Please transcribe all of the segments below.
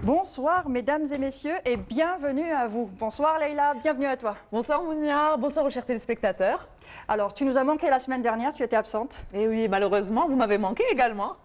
Bonsoir mesdames et messieurs et bienvenue à vous. Bonsoir Leïla, bienvenue à toi. Bonsoir Mounia, bonsoir aux chers téléspectateurs. Alors tu nous as manqué la semaine dernière, tu étais absente. Et oui, malheureusement, vous m'avez manqué également.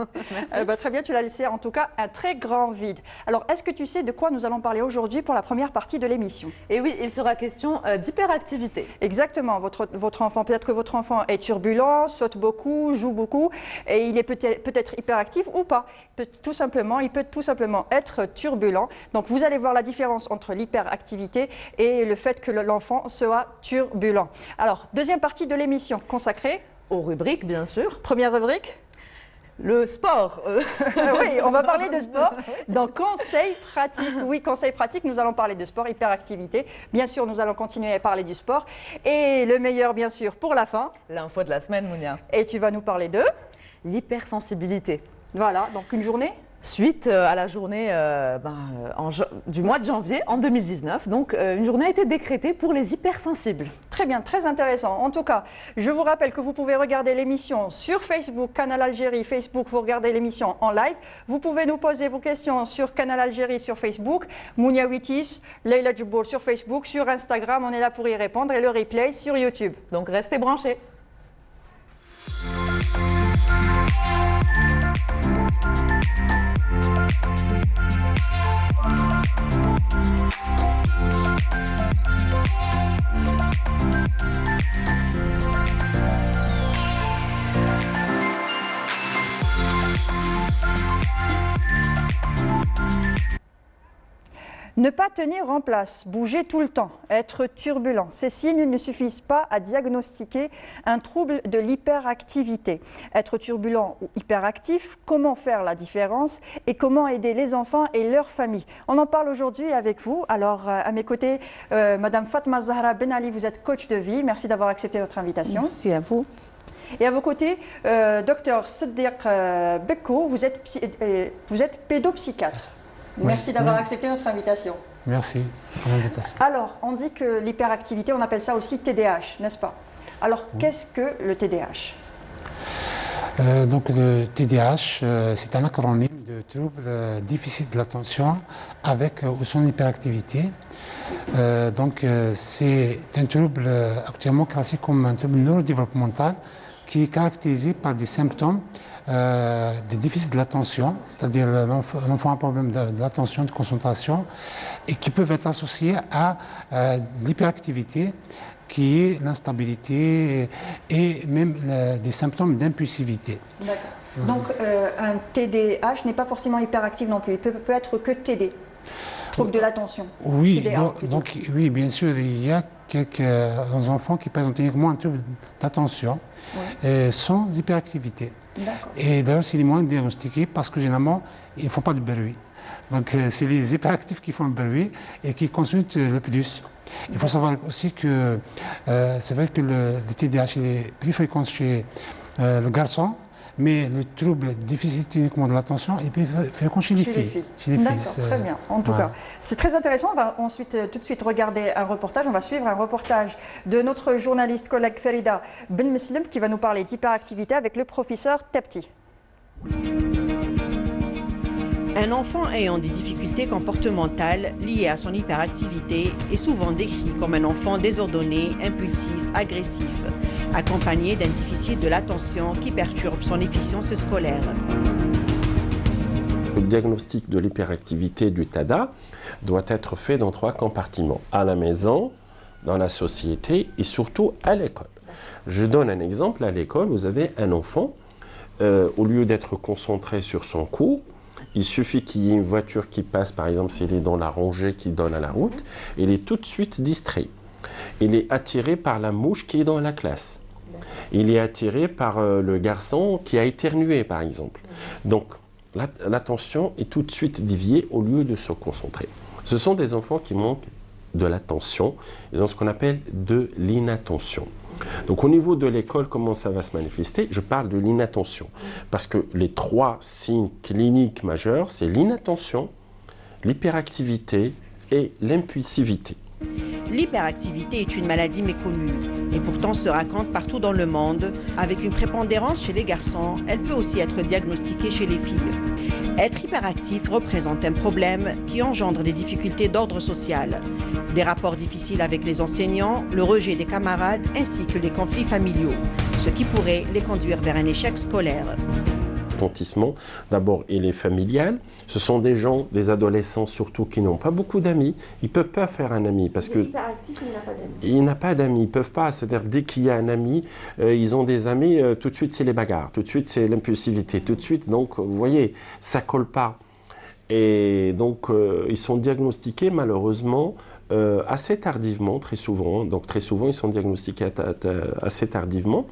Merci. Très bien, tu l'as laissé en tout cas un très grand vide. Alors est-ce que tu sais de quoi nous allons parler aujourd'hui pour la première partie de l'émission? Et oui, il sera question d'hyperactivité. Exactement, votre enfant, peut-être que votre enfant est turbulent, saute beaucoup, joue beaucoup et il est peut-être hyperactif ou pas. Il peut tout simplement être turbulent. Donc vous allez voir la différence entre l'hyperactivité et le fait que l'enfant soit turbulent. Alors, deuxième partie de l'émission consacrée aux rubriques, bien sûr. Première rubrique, le sport. Oui, on va parler de sport dans conseils pratiques. Oui, conseils pratiques, nous allons parler de sport, hyperactivité. Bien sûr, nous allons continuer à parler du sport. Et le meilleur, bien sûr, pour la fin. L'info de la semaine, Mounia. Et tu vas nous parler de l'hypersensibilité. Voilà, donc une journée suite à la journée du mois de janvier en 2019. Donc, une journée a été décrétée pour les hypersensibles. Très bien, très intéressant. En tout cas, je vous rappelle que vous pouvez regarder l'émission sur Facebook, Canal Algérie, Facebook, vous regardez l'émission en live. Vous pouvez nous poser vos questions sur Canal Algérie sur Facebook, Mounia Witis, Leïla Djibour sur Facebook, sur Instagram, on est là pour y répondre et le replay sur YouTube. Donc, restez branchés. Ne pas tenir en place, bouger tout le temps, être turbulent, ces signes ne suffisent pas à diagnostiquer un trouble de l'hyperactivité. Être turbulent ou hyperactif, comment faire la différence et comment aider les enfants et leurs familles? On en parle aujourd'hui avec vous. Alors, à mes côtés, Madame Fatma Zahra Ben Ali, vous êtes coach de vie. Merci d'avoir accepté notre invitation. Merci à vous. Et à vos côtés, Dr Siddiq Bekko, vous êtes pédopsychiatre. Merci d'avoir accepté notre invitation. Merci pour l'invitation. Alors, on dit que l'hyperactivité, on appelle ça aussi TDAH, n'est-ce pas? Alors, qu'est-ce que le TDAH? Donc, le TDAH, c'est un acronyme de trouble déficit de l'attention avec ou sans hyperactivité. C'est un trouble actuellement classé comme un trouble neurodéveloppemental qui est caractérisé par des symptômes des déficits de l'attention, c'est-à-dire l'enfant a un problème de l'attention, de concentration, et qui peuvent être associés à l'hyperactivité, qui est l'instabilité et même des symptômes d'impulsivité. D'accord. Donc un TDAH n'est pas forcément hyperactif non plus, il peut être que TD. Trouble de l'attention. Oui, oui, bien sûr, il y a quelques enfants qui présentent uniquement un trouble d'attention sans hyperactivité. Et d'ailleurs, c'est les moins diagnostiqués parce que généralement, ils ne font pas de bruit. Donc, c'est les hyperactifs qui font le bruit et qui consultent le plus. Il faut savoir aussi que c'est vrai que le TDAH est plus fréquent chez le garçon, mais le trouble déficit uniquement de l'attention est plus fréquent chez les filles. D'accord, très bien. En tout cas, c'est très intéressant. On va ensuite tout de suite regarder un reportage. On va suivre un reportage de notre journaliste collègue Ferida Ben Meslim qui va nous parler d'hyperactivité avec le professeur Tepti. Un enfant ayant des difficultés comportementales liées à son hyperactivité est souvent décrit comme un enfant désordonné, impulsif, agressif, accompagné d'un déficit de l'attention qui perturbe son efficience scolaire. Le diagnostic de l'hyperactivité du TADA doit être fait dans 3 compartiments, à la maison, dans la société et surtout à l'école. Je donne un exemple, à l'école, vous avez un enfant, au lieu d'être concentré sur son cours, il suffit qu'il y ait une voiture qui passe, par exemple s'il est dans la rangée qui donne à la route, il est tout de suite distrait. Il est attiré par la mouche qui est dans la classe. Il est attiré par le garçon qui a éternué, par exemple. Donc, l'attention est tout de suite déviée au lieu de se concentrer. Ce sont des enfants qui manquent de l'attention. Ils ont ce qu'on appelle de l'inattention. Donc au niveau de l'école, comment ça va se manifester? Je parle de l'inattention. Parce que les 3 signes cliniques majeurs, c'est l'inattention, l'hyperactivité et l'impulsivité. L'hyperactivité est une maladie méconnue et pourtant se raconte partout dans le monde. Avec une prépondérance chez les garçons, elle peut aussi être diagnostiquée chez les filles. Être hyperactif représente un problème qui engendre des difficultés d'ordre social. Des rapports difficiles avec les enseignants, le rejet des camarades ainsi que les conflits familiaux, ce qui pourrait les conduire vers un échec scolaire. D'abord, il est familial. Ce sont des gens, des adolescents surtout, qui n'ont pas beaucoup d'amis. Ils ne peuvent pas faire un ami parce que il n'a pas d'amis. Ils ne peuvent pas. C'est-à-dire, dès qu'il y a un ami, ils ont des amis, tout de suite, c'est les bagarres. Tout de suite, c'est l'impulsivité. Tout de suite, donc, vous voyez, ça ne colle pas. Et donc, ils sont diagnostiqués, malheureusement, assez tardivement, très souvent. Donc, très souvent, ils sont diagnostiqués assez tardivement.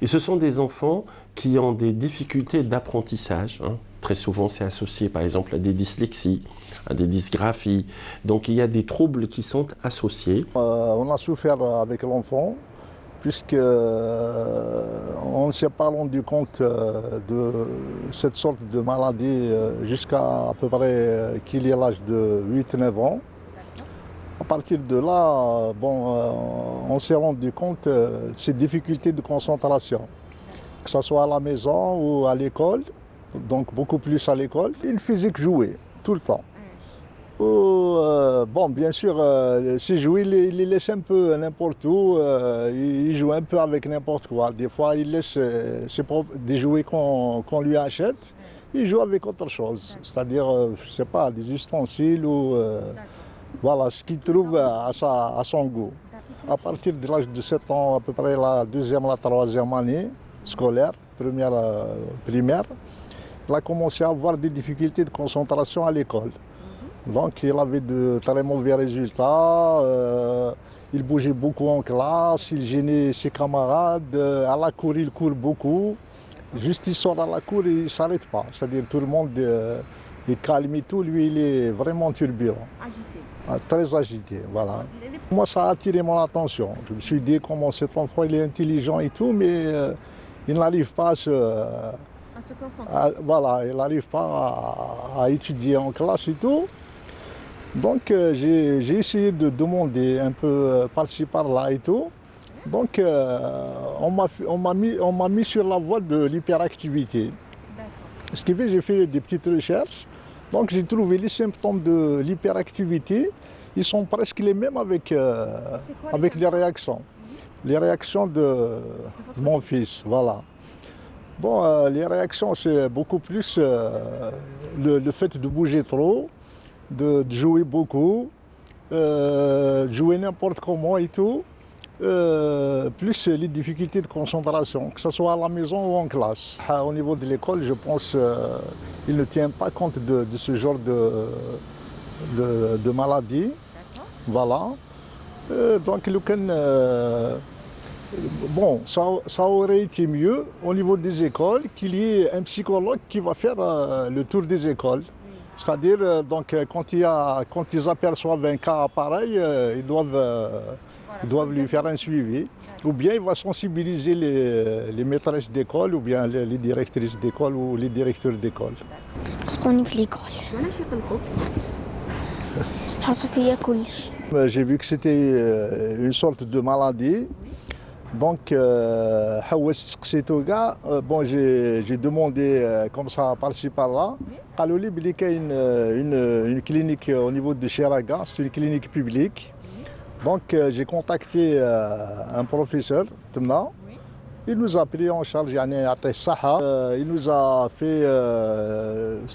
Et ce sont des enfants qui ont des difficultés d'apprentissage. Très souvent, c'est associé, par exemple, à des dyslexies, à des dysgraphies. Donc, il y a des troubles qui sont associés. On a souffert avec l'enfant, puisqu'on ne s'est pas rendu compte de cette sorte de maladie jusqu'à peu près qu'il ait l'âge de 8-9 ans. À partir de là, on s'est rendu compte de ces difficultés de concentration, que ce soit à la maison ou à l'école, donc beaucoup plus à l'école. Il faisait que jouer, tout le temps. Bien sûr, ces jouets, il les laisse un peu n'importe où, il joue un peu avec n'importe quoi. Des fois, il laisse des jouets qu'on lui achète, il joue avec autre chose, c'est-à-dire, je ne sais pas, des ustensiles ou... Voilà, ce qu'il trouve à son goût. À partir de l'âge de 7 ans, à peu près la deuxième, la troisième année scolaire, première primaire, il a commencé à avoir des difficultés de concentration à l'école. Donc il avait de très mauvais résultats, il bougeait beaucoup en classe, il gênait ses camarades, à la cour il court beaucoup. Juste il sort à la cour et il ne s'arrête pas, c'est-à-dire tout le monde est calme et tout, lui il est vraiment turbulent. Très agité, voilà. Moi, ça a attiré mon attention. Je me suis dit comment cet enfant il est intelligent et tout, mais il n'arrive pas à se concentrer. Voilà, il n'arrive pas à étudier en classe et tout. Donc, j'ai essayé de demander un peu par-ci, par-là et tout. Donc, on m'a mis sur la voie de l'hyperactivité. Ce qui fait que j'ai fait des petites recherches. Donc j'ai trouvé les symptômes de l'hyperactivité, ils sont presque les mêmes avec les réactions. Les réactions de mon fils, voilà. Les réactions, c'est beaucoup plus le fait de bouger trop, de jouer beaucoup, jouer n'importe comment et tout, plus les difficultés de concentration, que ce soit à la maison ou en classe. Au niveau de l'école, je pense qu'il ne tient pas compte de ce genre de maladie. Voilà. Donc, ça aurait été mieux au niveau des écoles qu'il y ait un psychologue qui va faire le tour des écoles. C'est-à-dire, quand ils aperçoivent un cas pareil, ils doivent lui faire un suivi, ou bien il va sensibiliser les maîtresses d'école, ou bien les directrices d'école ou les directeurs d'école. J'ai vu que c'était une sorte de maladie, donc j'ai demandé comme ça par-ci par-là. Il y a une clinique au niveau de Chiraga, c'est une clinique publique. Donc j'ai contacté un professeur, il nous a pris en charge, il nous a fait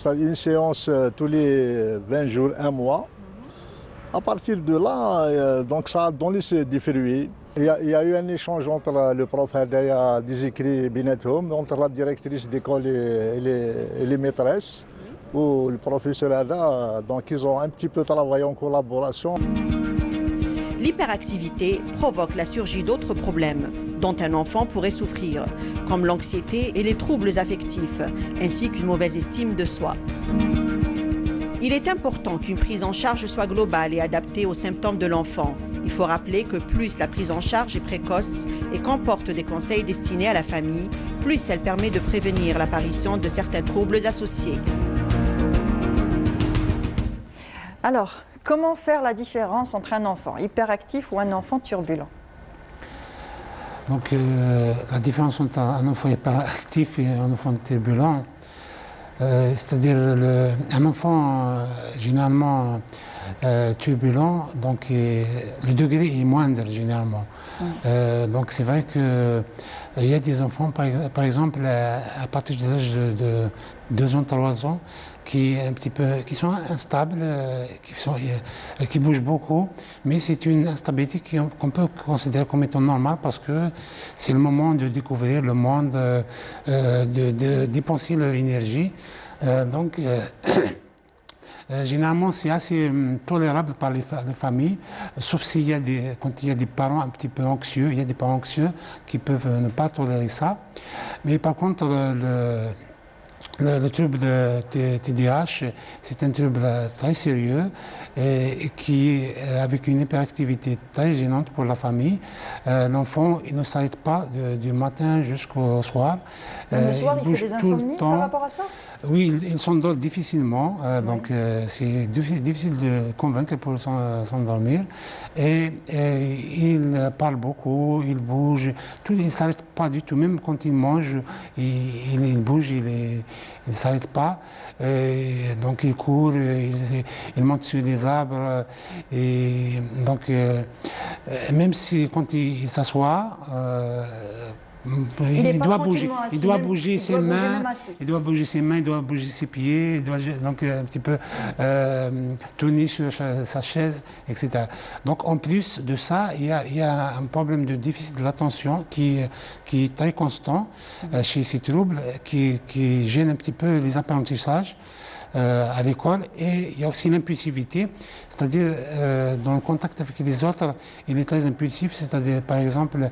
une séance tous les 20 jours, un mois. À partir de là, donc ça a donné des fruits. Il y a eu un échange entre le prof Hadaya, des écrits Binetoum, entre la directrice d'école et les maîtresses, où le professeur Hadaya, donc ils ont un petit peu travaillé en collaboration. L'hyperactivité provoque la surgie d'autres problèmes dont un enfant pourrait souffrir, comme l'anxiété et les troubles affectifs, ainsi qu'une mauvaise estime de soi. Il est important qu'une prise en charge soit globale et adaptée aux symptômes de l'enfant. Il faut rappeler que plus la prise en charge est précoce et comporte des conseils destinés à la famille, plus elle permet de prévenir l'apparition de certains troubles associés. Alors, Comment faire la différence entre un enfant hyperactif ou un enfant turbulent? Donc la différence entre un enfant hyperactif et un enfant turbulent, c'est-à-dire un enfant généralement turbulent, donc le degré est moindre généralement. Donc c'est vrai que il y a des enfants, par exemple, à partir de l'âge de 2 ans, 3 ans, qui sont instables, qui bougent beaucoup, mais c'est une instabilité qu'on peut considérer comme étant normale parce que c'est le moment de découvrir le monde, de dépenser leur énergie. Généralement, c'est assez tolérable par les familles, sauf quand il y a des parents un petit peu anxieux. Il y a des parents anxieux qui peuvent ne pas tolérer ça. Mais par contre, le trouble de TDAH, c'est un trouble très sérieux et qui est avec une hyperactivité très gênante pour la famille. L'enfant, il ne s'arrête pas du matin jusqu'au soir. Le soir, il fait des insomnies par rapport à ça? Oui, il s'endort difficilement, donc c'est difficile de convaincre pour s'endormir. Et il parle beaucoup, il bouge, il ne s'arrête pas du tout, même quand il mange, il bouge, il ne s'arrête pas. Donc il court, il monte sur les arbres. Et donc, même si quand il s'assoit, il doit bouger ses mains, il doit bouger ses pieds, donc un petit peu tourner sur sa chaise, etc. Donc en plus de ça, il y a un problème de déficit de l'attention qui est très constant chez ces troubles, qui gêne un petit peu les apprentissages à l'école, et il y a aussi l'impulsivité, c'est-à-dire dans le contact avec les autres, il est très impulsif, c'est-à-dire par exemple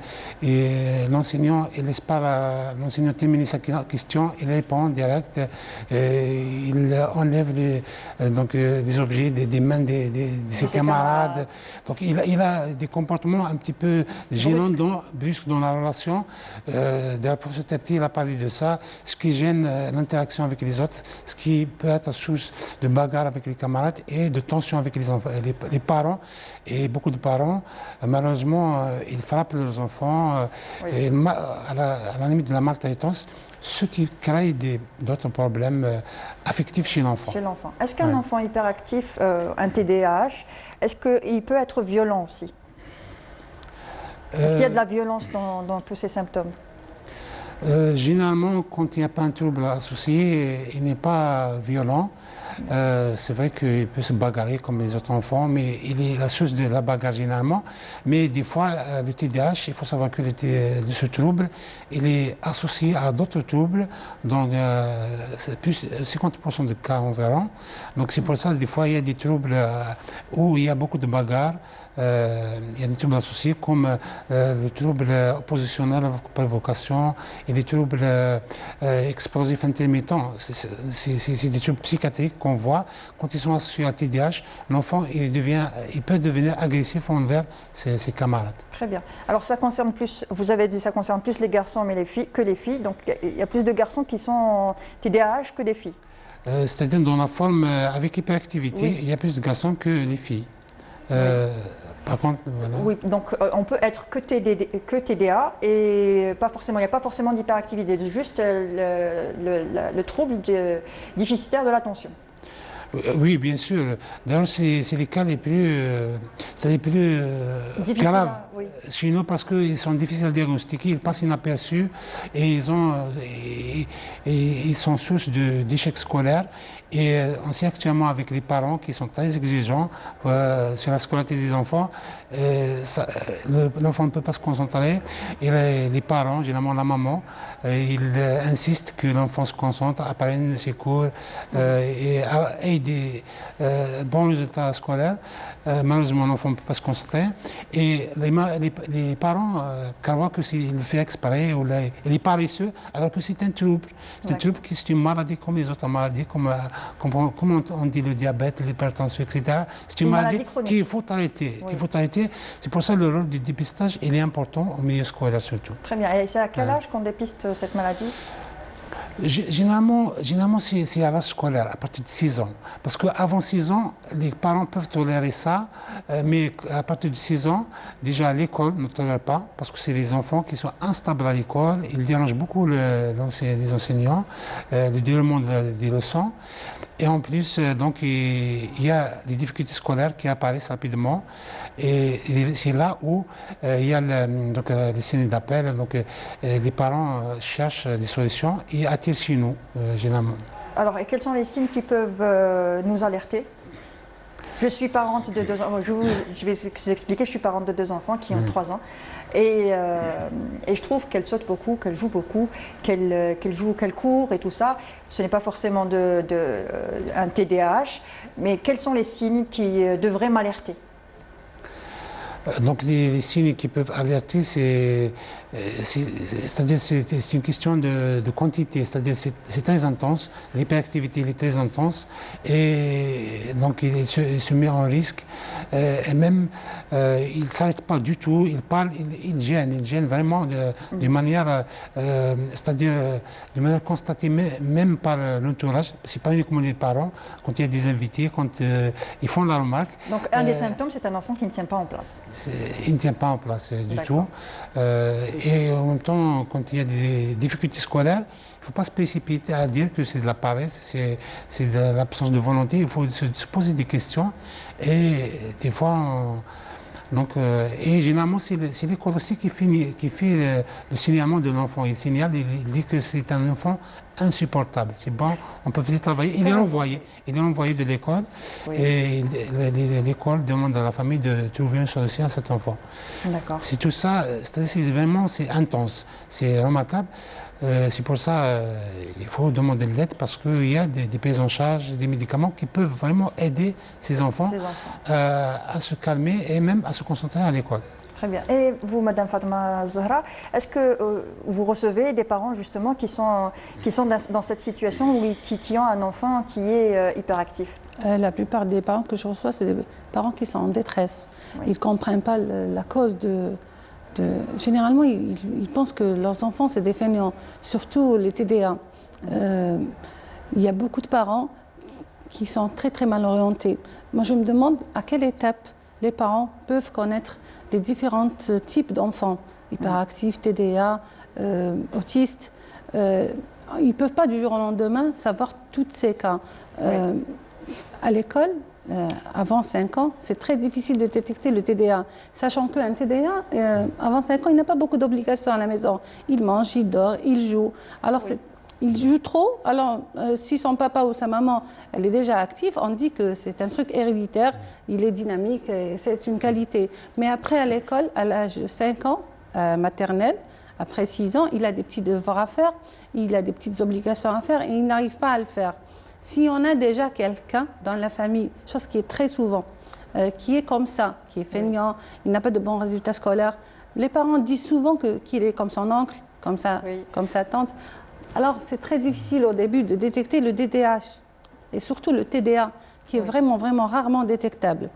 l'enseignant ne laisse pas l'enseignant terminer sa question, il répond direct, il enlève des objets des mains de ses camarades. Donc il a des comportements un petit peu gênants, brusques dans la relation. D'ailleurs, professeur Tepti, il a parlé de ça, ce qui gêne l'interaction avec les autres, ce qui peut être source de bagarre avec les camarades et de tension avec les enfants, les parents. Et beaucoup de parents, malheureusement, ils frappent leurs enfants et à la limite de la maltraitance, ce qui crée d'autres problèmes affectifs chez l'enfant. Est-ce qu'un enfant hyperactif, un TDAH, est-ce qu'il peut être violent aussi? Est-ce qu'il y a de la violence dans tous ces symptômes? Généralement, quand il n'y a pas un trouble associé, il n'est pas violent. C'est vrai qu'il peut se bagarrer comme les autres enfants, mais il est la source de la bagarre généralement. Mais des fois, le TDAH, il faut savoir que de ce trouble, il est associé à d'autres troubles. Donc, c'est plus 50% de cas environ. Donc, c'est pour ça que des fois, il y a des troubles où il y a beaucoup de bagarres. Il y a des troubles associés comme le trouble oppositionnel par vocation et des troubles explosifs intermittents. C'est des troubles psychiatriques qu'on voit quand ils sont associés à TDAH. L'enfant, il peut devenir agressif envers ses camarades. Très bien. Alors ça concerne plus, vous avez dit, ça concerne plus les garçons que les filles. Donc il y a plus de garçons qui sont TDAH que des filles. C'est-à-dire dans la forme avec hyperactivité, il y a plus de garçons que les filles. Par contre, voilà. Oui, donc on peut être que TDA et pas forcément, il n'y a pas forcément d'hyperactivité, juste le trouble déficitaire de l'attention. Oui, bien sûr. D'ailleurs, c'est les cas les plus graves chez nous parce qu'ils sont difficiles à diagnostiquer, ils passent inaperçus et ils sont source d'échecs scolaires. Et on sait actuellement avec les parents qui sont très exigeants sur la scolarité des enfants, l'enfant ne peut pas se concentrer et les parents, généralement la maman, ils insistent que l'enfant se concentre, apprenne ses cours et ait des bons résultats scolaires. Malheureusement, l'enfant ne peut pas se concentrer et les parents croient que s'il le fait exprès ou il est paresseux alors que c'est un trouble. C'est un trouble qui est une maladie comme les autres maladies, comme on dit le diabète, l'hypertension, etc. C'est une maladie qu'il faut arrêter. C'est pour ça que le rôle du dépistage il est important au milieu scolaire surtout. Très bien. Et c'est à quel âge qu'on dépiste cette maladie? Généralement c'est à l'âge scolaire, à partir de 6 ans. Parce qu'avant 6 ans, les parents peuvent tolérer ça, mais à partir de 6 ans, déjà l'école ne tolère pas, parce que c'est les enfants qui sont instables à l'école, ils dérangent beaucoup les enseignants, le déroulement des leçons. Et en plus, donc, il y a des difficultés scolaires qui apparaissent rapidement. Et c'est là où il y a les signes d'appel. Donc, les parents cherchent des solutions et attirent chez nous, généralement. Alors, et quels sont les signes qui peuvent nous alerter? Je suis parente de 2 enfants, je vais vous expliquer, je suis parente de 2 enfants qui ont 3 ans. Et je trouve qu'elle saute beaucoup, qu'elle joue beaucoup, qu'elle court et tout ça. Ce n'est pas forcément un TDAH, mais quels sont les signes qui devraient m'alerter? Donc les signes qui peuvent alerter, c'est-à-dire c'est une question de quantité, c'est-à-dire c'est très intense, l'hyperactivité est très intense et donc il se met en risque et même il ne s'arrête pas du tout, il parle, il gêne vraiment de manière, c'est-à-dire de manière constatée même par l'entourage, c'est pas uniquement les parents, quand il y a des invités, quand ils font la remarque. Donc un des symptômes, c'est un enfant qui ne tient pas en place. Il ne tient pas en place du tout. Et en même temps, quand il y a des difficultés scolaires, il ne faut pas se précipiter à dire que c'est de la paresse, c'est de l'absence de volonté. Il faut se poser des questions. Et des fois, et généralement, c'est l'école aussi qui fait le signalement de l'enfant. Il signale, il dit que c'est un enfant insupportable. C'est bon, on peut peut-être travailler. Il est envoyé de l'école. Oui. Et l'école demande à la famille de trouver une solution à cet enfant. D'accord. C'est tout ça, c'est intense, c'est remarquable. C'est pour ça qu'il faut demander de l'aide parce qu'il y a des prises en charge, des médicaments qui peuvent vraiment aider ces enfants à se calmer et même à se concentrer à l'école. Très bien. Et vous, Madame Fatma Zahra, est-ce que vous recevez des parents justement qui sont dans cette situation ou qui ont un enfant qui est hyperactif? La plupart des parents que je reçois, c'est des parents qui sont en détresse. Oui. Ils ne comprennent pas la cause Généralement, ils pensent que leurs enfants, c'est des fainéants, surtout les TDA. Il y a beaucoup de parents qui sont très très mal orientés. Moi, je me demande à quelle étape les parents peuvent connaître les différents types d'enfants, hyperactifs, TDA, autistes. Ils ne peuvent pas du jour au lendemain savoir tous ces cas. À l'école, avant 5 ans, c'est très difficile de détecter le TDA, sachant qu'un TDA, avant 5 ans, il n'a pas beaucoup d'obligations à la maison. Il mange, il dort, il joue. Alors, il joue trop. Alors, si son papa ou sa maman, elle est déjà active, on dit que c'est un truc héréditaire, il est dynamique, c'est une qualité. Mais après, à l'école, à l'âge de 5 ans, maternelle, après 6 ans, il a des petits devoirs à faire, il a des petites obligations à faire et il n'arrive pas à le faire. Si on a déjà quelqu'un dans la famille, chose qui est très souvent, qui est comme ça, qui est feignant, il n'a pas de bons résultats scolaires, les parents disent souvent qu'il est comme son oncle, comme sa tante. Alors c'est très difficile au début de détecter le DTH et surtout le TDA, qui est vraiment, vraiment rarement détectable.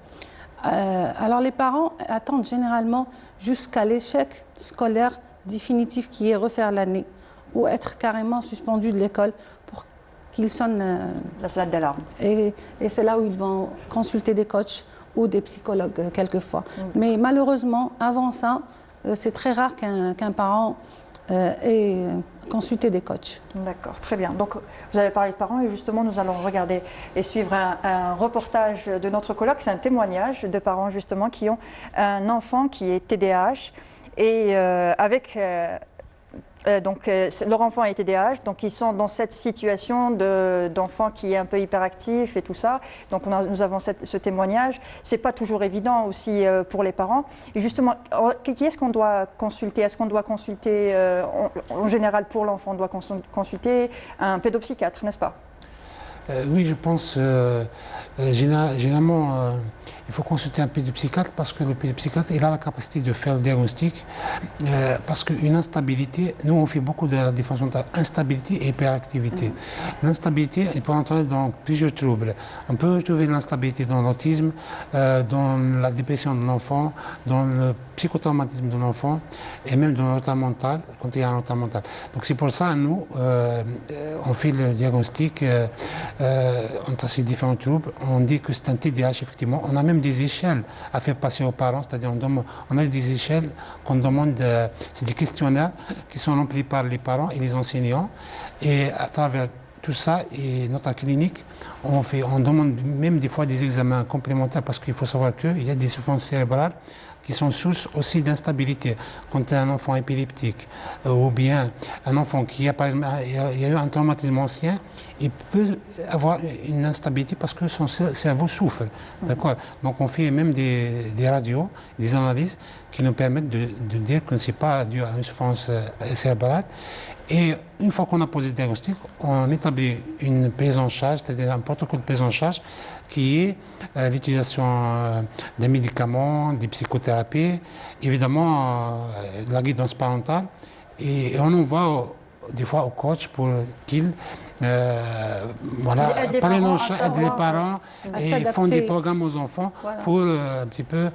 Alors les parents attendent généralement jusqu'à l'échec scolaire définitif qui est refaire l'année ou être carrément suspendu de l'école pour qu'ils sonnent la sonnette d'alarme. Et c'est là où ils vont consulter des coachs ou des psychologues quelquefois. Mais malheureusement, avant ça, c'est très rare qu'un parent ait consulté des coachs. D'accord, très bien. Donc vous avez parlé de parents et justement nous allons regarder et suivre un reportage de notre colloque. C'est un témoignage de parents justement qui ont un enfant qui est TDAH et avec... leur enfant est TDAH, donc ils sont dans cette situation d'enfant qui est un peu hyperactif et tout ça. Donc nous avons ce témoignage. C'est pas toujours évident aussi pour les parents. Et justement, qui est-ce qu'on doit consulter? Est-ce qu'on doit consulter, en général pour l'enfant, on doit consulter un pédopsychiatre, n'est-ce pas? Oui, je pense, généralement, il il faut consulter un pédopsychiatre parce que le pédopsychiatre il a la capacité de faire le diagnostic parce qu'une instabilité, nous on fait beaucoup de la différence entre instabilité et hyperactivité. L'instabilité, elle peut entrer dans plusieurs troubles. On peut trouver l'instabilité dans l'autisme, dans la dépression de l'enfant, dans le psychotraumatisme de l'enfant et même dans le retard mental, quand il y a un retard mental. Donc c'est pour ça, nous, on fait le diagnostic entre ces différents troubles. On dit que c'est un TDAH, effectivement. On a même des échelles à faire passer aux parents, c'est-à-dire on a des échelles qu'on demande, c'est des questionnaires qui sont remplis par les parents et les enseignants. Et à travers tout ça et notre clinique, on demande même des fois des examens complémentaires parce qu'il faut savoir qu'il y a des souffrances cérébrales qui sont sources aussi d'instabilité. Quand tu as un enfant épileptique ou bien un enfant qui a, par exemple, il y a eu un traumatisme ancien, il peut avoir une instabilité parce que son cerveau souffre. D'accord. Donc on fait même des radios, des analyses qui nous permettent de dire que ce n'est pas dû à une souffrance cérébrale. Et une fois qu'on a posé le diagnostic, on établit une prise en charge, c'est-à-dire un protocole de prise en charge qui est l'utilisation des médicaments, des psychothérapies, évidemment la guidance parentale. Et on envoie des fois au coach pour qu'il aide les parents et font des programmes aux enfants pour un petit peu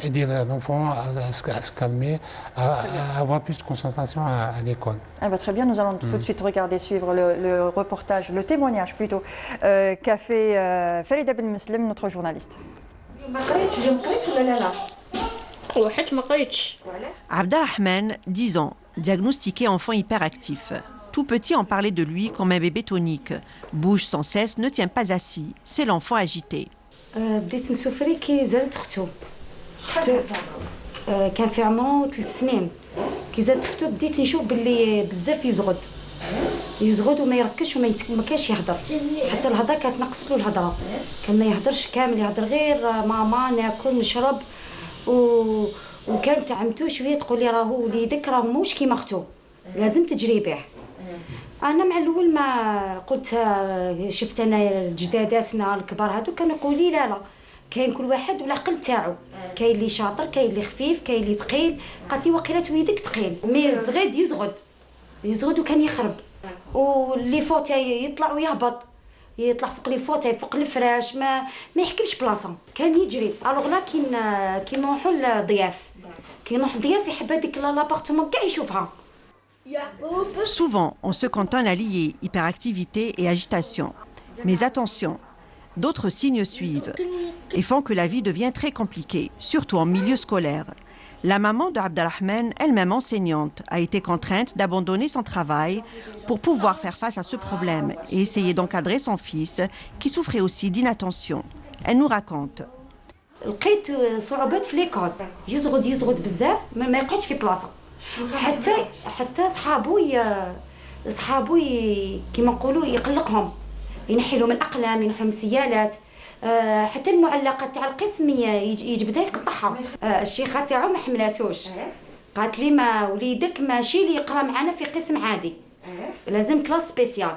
aider l'enfant à se calmer, à avoir plus de concentration à l'école. Ah bah très bien, nous allons tout de suite suivre le reportage, le témoignage plutôt, qu'a fait Farida Ben Meslim, notre journaliste. Abdelrahman, 10 ans, diagnostiqué enfant hyperactif. Tout petit, on parlait de lui comme un bébé tonique. Bouge sans cesse, ne tient pas assis. C'est l'enfant agité. بديت نسوفري كي زادت اختو كان في عمره 3 سنين كي زادت اختو بديت نشوف باللي بزاف يزغد وما يركزش وما كانش يهضر حتى الهضره كانت نقص له الهضره كان ما يهضرش كامل يهضر غير ماما ناكل نشرب وكانت عمتو شويه تقول لي راهو وليدك راه موش كيما اختو لازم تجري به. انا مع الاول ما قلت شفت انا جداداتنا الكبار هادو كانوا يقولوا لي لا كاين كل واحد والعقل تاعو كاين اللي شاطر كاين اللي خفيف كاين اللي ثقيل قالت لي وقيله وليدك ثقيل مي الصغير يزغد وكان يخرب واللي فوت يطلع ويهبط يطلع فوق لي فوت فوق الفراش ما يحكمش بلاصه كان يجري الوغ لا كي نروحوا للضياف كي نروح الضياف يحب هذيك لابارتمون كاع يشوفها. Souvent, on se cantonne à lier hyperactivité et agitation. Mais attention, d'autres signes suivent et font que la vie devient très compliquée, surtout en milieu scolaire. La maman de Abdelrahman, elle-même enseignante, a été contrainte d'abandonner son travail pour pouvoir faire face à ce problème et essayer d'encadrer son fils qui souffrait aussi d'inattention. Elle nous raconte. لقيت صعوبات في ليكول يزغد بزاف ما يقعدش في بلاصه حتى صحابو كيما نقولوا يقلقهم ينحي لهم الاقلام ينحي لهم السيالات حتى المعلقات تاع القسم يجبدها يقطعها الشيخه تاعو ما حملاتوش قالت لي ما وليدك ماشي اللي يقرا معنا في قسم عادي لازم كلاس سبيسيال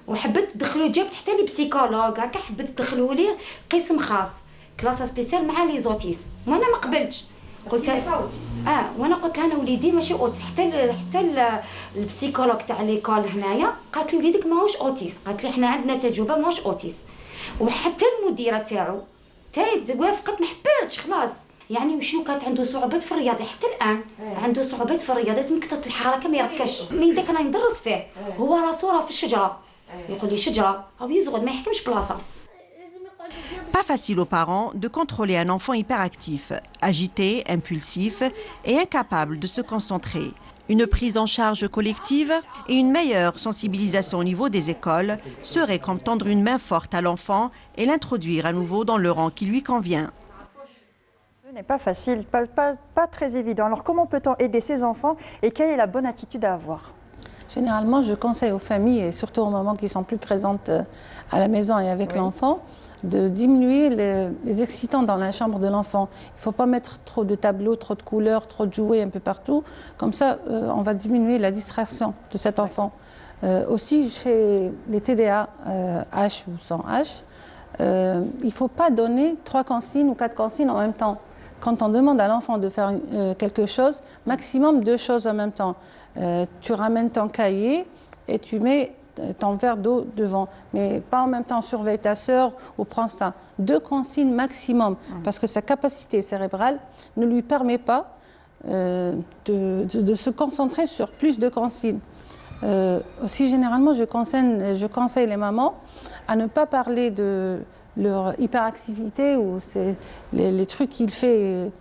وحبت تدخلوا جابت حتى لي بسيكولوج هكا حبت تدخلوا لي قسم خاص كلاس سبيسيال مع لي زوتيس وانا ما قبلتش قلت وانا قلت لها انا وليدي ماشي اوتيس حتى البسيكولوج تاع ليكول هنايا قالت لي وليدك ماهوش اوتيس قالت لي حنا عندنا تجربه ماهوش اوتيس وحتى المديره تاعو وافقت ما حباتش خلاص يعني وشنو كانت عنده صعوبات في الرياضه حتى الان عنده صعوبات في الرياضه من كثره الحركه ما يركزش من داك انا ندرس فيه هو راسو راه في الشجره يقول لي شجره او يزغد ما يحكمش بلاصه. Pas facile aux parents de contrôler un enfant hyperactif, agité, impulsif et incapable de se concentrer. Une prise en charge collective et une meilleure sensibilisation au niveau des écoles serait comme tendre une main forte à l'enfant et l'introduire à nouveau dans le rang qui lui convient. Ce n'est pas facile, pas très évident. Alors comment peut-on aider ces enfants et quelle est la bonne attitude à avoir ? Généralement, je conseille aux familles, et surtout aux mamans qui sont plus présentes à la maison et avec l'enfant, de diminuer les excitants dans la chambre de l'enfant. Il ne faut pas mettre trop de tableaux, trop de couleurs, trop de jouets un peu partout. Comme ça, on va diminuer la distraction de cet enfant. Aussi, chez les TDA, H ou sans H, il ne faut pas donner 3 consignes ou 4 consignes en même temps. Quand on demande à l'enfant de faire quelque chose, maximum 2 choses en même temps. Tu ramènes ton cahier et tu mets ton verre d'eau devant, mais pas en même temps surveille ta sœur ou prends ça. 2 consignes maximum, parce que sa capacité cérébrale ne lui permet pas de se concentrer sur plus de consignes. Aussi généralement, je conseille les mamans à ne pas parler de leur hyperactivité ou les trucs qu'il fait,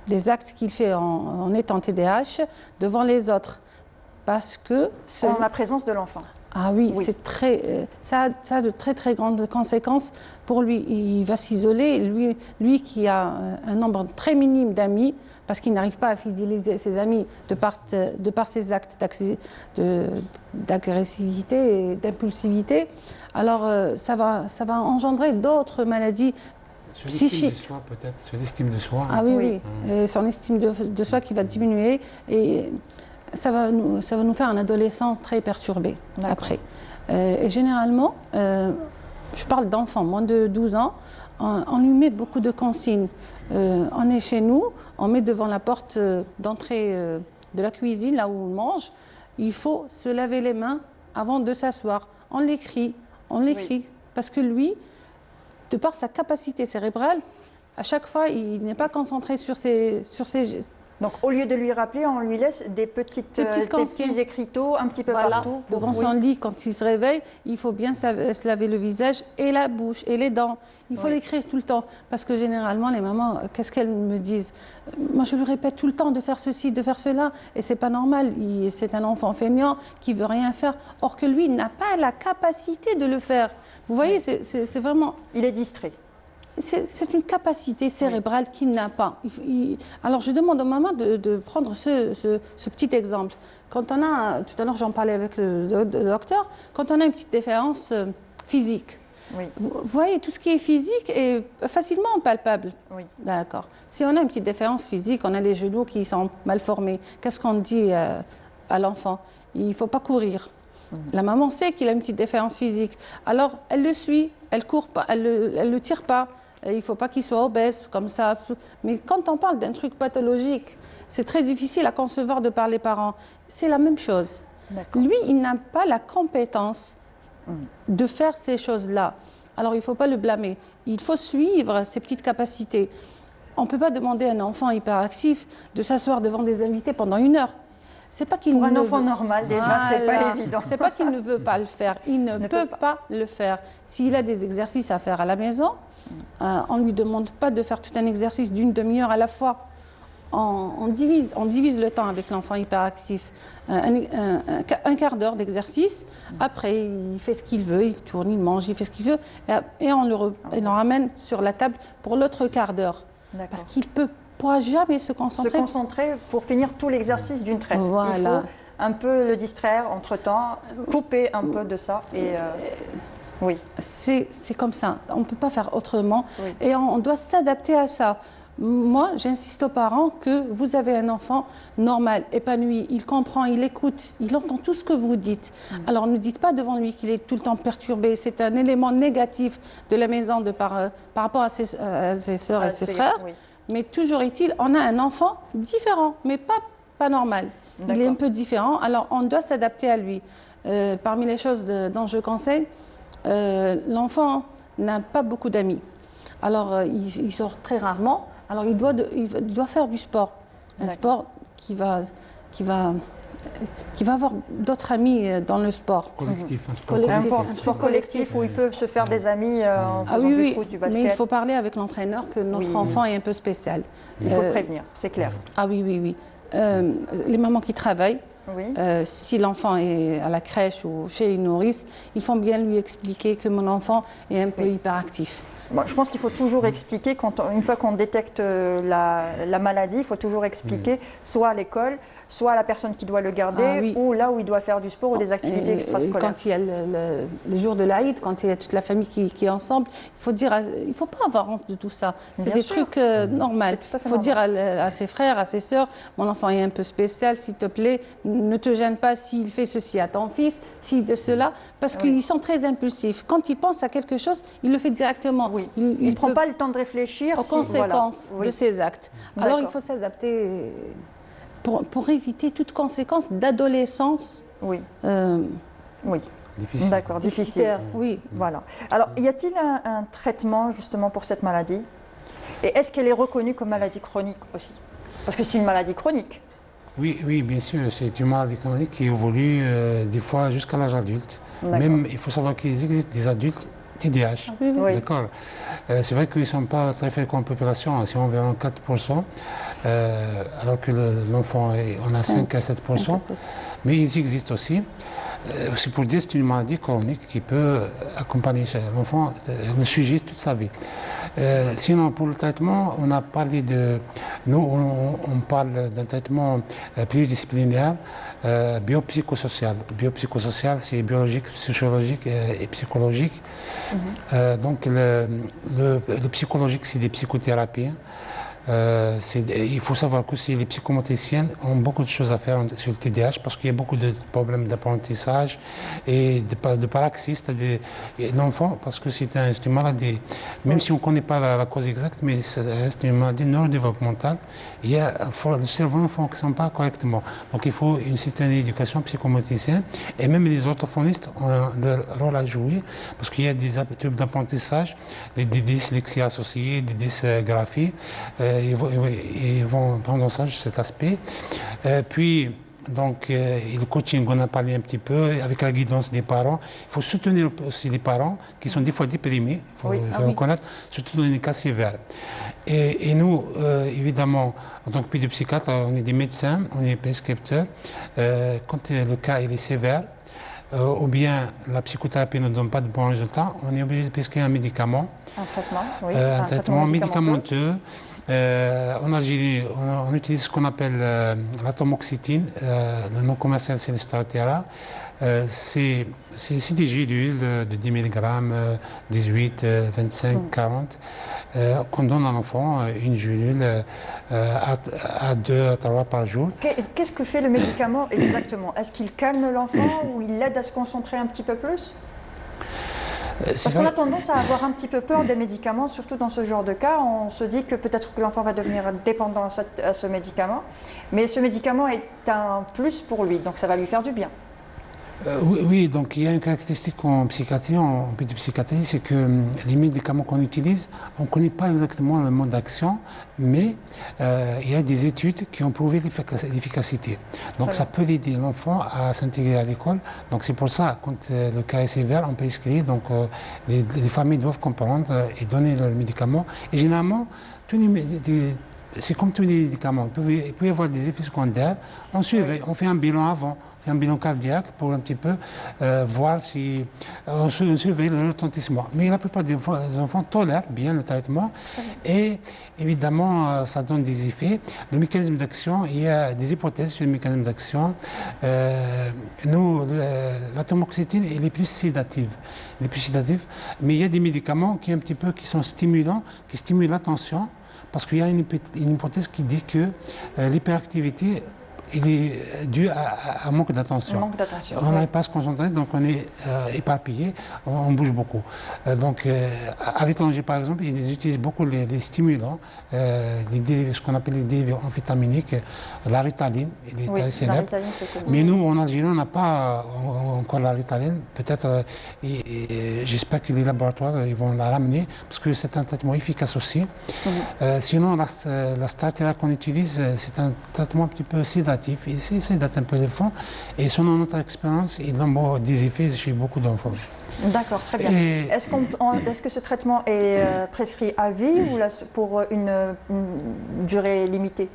les actes qu'il fait en étant TDAH devant les autres. Parce que... En la présence de l'enfant. Ah oui, c'est ça a de très très grandes conséquences pour lui. Il va s'isoler, lui qui a un nombre très minime d'amis, parce qu'il n'arrive pas à fidéliser ses amis de par ses actes d'agressivité et d'impulsivité. Alors ça va engendrer d'autres maladies psychiques. Sur l'estime de soi peut-être, sur l'estime de soi. Ah oui. Et son estime de soi qui va diminuer et ça va nous faire un adolescent très perturbé après. Et généralement, je parle d'enfants, moins de 12 ans, on lui met beaucoup de consignes. On est chez nous, on met devant la porte d'entrée de la cuisine, là où on mange, il faut se laver les mains avant de s'asseoir. On l'écrit, parce que lui, de par sa capacité cérébrale, à chaque fois, il n'est pas concentré sur ses gestes. Donc, au lieu de lui rappeler, on lui laisse des petits écriteaux un petit peu partout. Devant son lit, quand il se réveille, il faut bien se laver le visage et la bouche et les dents. Il faut l'écrire tout le temps. Parce que généralement, les mamans, qu'est-ce qu'elles me disent? Moi, je lui répète tout le temps de faire ceci, de faire cela. Et c'est pas normal. C'est un enfant feignant qui veut rien faire. Or que lui, il n'a pas la capacité de le faire. Vous voyez, c'est vraiment... Il est distrait. C'est une capacité cérébrale qu'il n'a pas. Alors, je demande aux mamans de prendre ce petit exemple. Quand on a, tout à l'heure j'en parlais avec le docteur, quand on a une petite défaillance physique, vous voyez, tout ce qui est physique est facilement palpable. D'accord. Si on a une petite défaillance physique, on a les genoux qui sont mal formés, qu'est-ce qu'on dit à l'enfant? Il ne faut pas courir. La maman sait qu'il a une petite défaillance physique. Alors, elle le suit, elle ne court pas, elle le tire pas. Il ne faut pas qu'il soit obèse, comme ça. Mais quand on parle d'un truc pathologique, c'est très difficile à concevoir de par les parents. C'est la même chose. Lui, il n'a pas la compétence de faire ces choses-là. Alors, il ne faut pas le blâmer. Il faut suivre ses petites capacités. On ne peut pas demander à un enfant hyperactif de s'asseoir devant des invités pendant 1 heure. C'est pas qu'il Pour un enfant normal, déjà, c'est pas évident. C'est pas qu'il ne veut pas le faire, il ne peut pas le faire. S'il a des exercices à faire à la maison, on ne lui demande pas de faire tout un exercice d'une demi-heure à la fois. On divise le temps avec l'enfant hyperactif. Un quart d'heure d'exercice, après il fait ce qu'il veut, il tourne, il mange, il fait ce qu'il veut, et on le ramène sur la table pour l'autre quart d'heure. Parce qu'il ne pourra jamais se concentrer. Se concentrer pour finir tout l'exercice d'une traite. Voilà. Il faut un peu le distraire entre-temps, couper un peu de ça. Oui. C'est comme ça. On ne peut pas faire autrement. Et on doit s'adapter à ça. Moi, j'insiste aux parents que vous avez un enfant normal, épanoui, il comprend, il écoute, il entend tout ce que vous dites. Alors ne dites pas devant lui qu'il est tout le temps perturbé. C'est un élément négatif de la maison par rapport à ses sœurs et ses frères. Mais toujours est-il, on a un enfant différent, mais pas normal. Il est un peu différent, alors on doit s'adapter à lui. Parmi les choses dont je conseille, l'enfant n'a pas beaucoup d'amis. Alors il sort très rarement, alors il doit faire du sport. Un sport qui va avoir d'autres amis dans le sport. Collectif, un sport collectif où ils peuvent se faire des amis en faisant du foot, du basket. Mais il faut parler avec l'entraîneur que notre enfant est un peu spécial. Il faut prévenir, c'est clair. Ah oui. Les mamans qui travaillent, si l'enfant est à la crèche ou chez une nourrice, il faut bien lui expliquer que mon enfant est un peu hyperactif. Bon, je pense qu'il faut toujours expliquer, une fois qu'on détecte la maladie, il faut toujours expliquer soit à l'école, soit à la personne qui doit le garder, ou là où il doit faire du sport ou des activités extrascolaires. Quand il y a le jour de l'Aïd, quand il y a toute la famille qui est ensemble, il ne faut pas avoir honte de tout ça. C'est des trucs normaux. Il faut dire à ses frères, à ses sœurs, mon enfant est un peu spécial, s'il te plaît, ne te gêne pas s'il fait ceci à ton fils, si de cela, parce qu'ils sont très impulsifs. Quand il pense à quelque chose, il le fait directement. Oui. Il ne prend pas le temps de réfléchir aux conséquences de ses actes. Alors il faut s'adapter pour éviter toute conséquence d'adolescence. Oui. Oui. Difficile. D'accord, difficile. Oui. Voilà. Alors, y a-t-il un traitement justement pour cette maladie? Et est-ce qu'elle est reconnue comme maladie chronique aussi? Parce que c'est une maladie chronique. Oui, bien sûr, c'est une maladie chronique qui évolue des fois jusqu'à l'âge adulte. Même, il faut savoir qu'il existe des adultes TDAH. Oui. D'accord. C'est vrai qu'ils ne sont pas très fréquents en population, c'est environ 4%, alors que l'enfant, on a 5 à 7%. Mais ils existent aussi. C'est pour dire que c'est une maladie chronique qui peut accompagner l'enfant, le sujet toute sa vie. Sinon, pour le traitement, on a parlé de... Nous, on parle d'un traitement pluridisciplinaire, biopsychosocial. Biopsychosocial, c'est biologique, sociologique et psychologique. Donc, le psychologique, c'est des psychothérapies. Il faut savoir que les psychomotriciennes ont beaucoup de choses à faire sur le TDAH parce qu'il y a beaucoup de problèmes d'apprentissage et de paraxie, c'est-à-dire l'enfant, parce que c'est une maladie, même si on ne connaît pas la cause exacte, mais c'est une maladie neurodéveloppementale, le cerveau ne fonctionne pas correctement. Donc il faut une certaine éducation psychomotricienne et même les orthophonistes ont leur rôle à jouer parce qu'il y a des habitudes d'apprentissage, des dyslexies associées, des dysgraphies. Ils vont prendre en charge cet aspect. Puis, donc, le coaching, on a parlé un petit peu, avec la guidance des parents. Il faut soutenir aussi les parents qui sont des fois déprimés, il faut reconnaître, surtout dans les cas sévères. Et nous, évidemment, en tant que pédopsychiatre, on est des médecins, on est prescripteurs. Quand le cas il est sévère, ou bien la psychothérapie ne donne pas de bons résultats, on est obligé de prescrire un médicament. Un traitement, oui. Un traitement médicamenteux. En Algérie, on utilise ce qu'on appelle la tamoxétine, le nom commercial c'est le Strattera. C'est des gélules de 10 mg, 18, 25, 40, qu'on donne à l'enfant, une gélule à 2 à 3 par jour. Qu'est-ce que fait le médicament exactement? Est-ce qu'il calme l'enfant ou il l'aide à se concentrer un petit peu plus? Parce qu'on a tendance à avoir un petit peu peur des médicaments, surtout dans ce genre de cas. On se dit que peut-être que l'enfant va devenir dépendant à ce médicament. Mais ce médicament est un plus pour lui, donc ça va lui faire du bien. Oui, donc il y a une caractéristique en psychiatrie, en pédopsychiatrie, c'est que les médicaments qu'on utilise, on ne connaît pas exactement le mode d'action, mais il y a des études qui ont prouvé l'efficacité. Donc ça peut aider l'enfant à s'intégrer à l'école. Donc c'est pour ça, quand le cas est sévère, on peut prescrire. Donc les familles doivent comprendre et donner leurs médicaments. Et généralement, c'est comme tous les médicaments, il peut y avoir des effets secondaires. On surveille, on fait un bilan avant, un bilan cardiaque pour un petit peu voir si on surveille le retentissement. Mais la plupart des enfants tolèrent bien le traitement et évidemment ça donne des effets. Le mécanisme d'action, il y a des hypothèses sur le mécanisme d'action. La tamoxétine elle est plus sédative. Mais il y a des médicaments qui sont stimulants, qui stimulent l'attention. Parce qu'il y a une hypothèse qui dit que l'hyperactivité est due à un manque d'attention. On n'arrive pas à se concentrer, donc on est éparpillé, on bouge beaucoup. À l'étranger, par exemple, ils utilisent beaucoup les stimulants, ce qu'on appelle les dérivés amphétaminiques, la Ritaline, il est très célèbre. Mais nous, en Algérie, on n'a pas encore la Ritaline. Peut-être, j'espère que les laboratoires ils vont la ramener, parce que c'est un traitement efficace aussi. Sinon, la Strattera qu'on utilise, c'est un traitement un petit peu sédatif. Il sédate un peu l'enfant. Et selon notre expérience, il donne des effets chez beaucoup d'enfants. D'accord, très bien. Est-ce que ce traitement est prescrit à vie ou pour une durée limitée?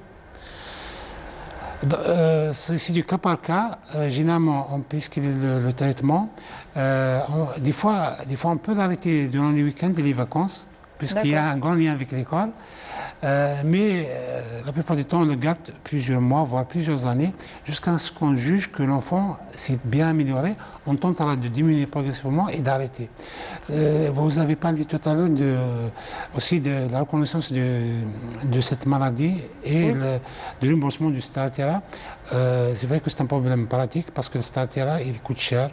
C'est du cas par cas. Généralement, on prescrit le traitement. Des fois, on peut l'arrêter durant les week-ends et les vacances. puisqu'il y a un grand lien avec l'école. Mais la plupart du temps, on le garde plusieurs mois, voire plusieurs années, jusqu'à ce qu'on juge que l'enfant s'est bien amélioré. On tente alors de diminuer progressivement et d'arrêter. Vous avez parlé tout à l'heure aussi de la reconnaissance de cette maladie et de l'embauchement du Start-Tera. C'est vrai que c'est un problème pratique parce que le Start-Tera, il coûte cher,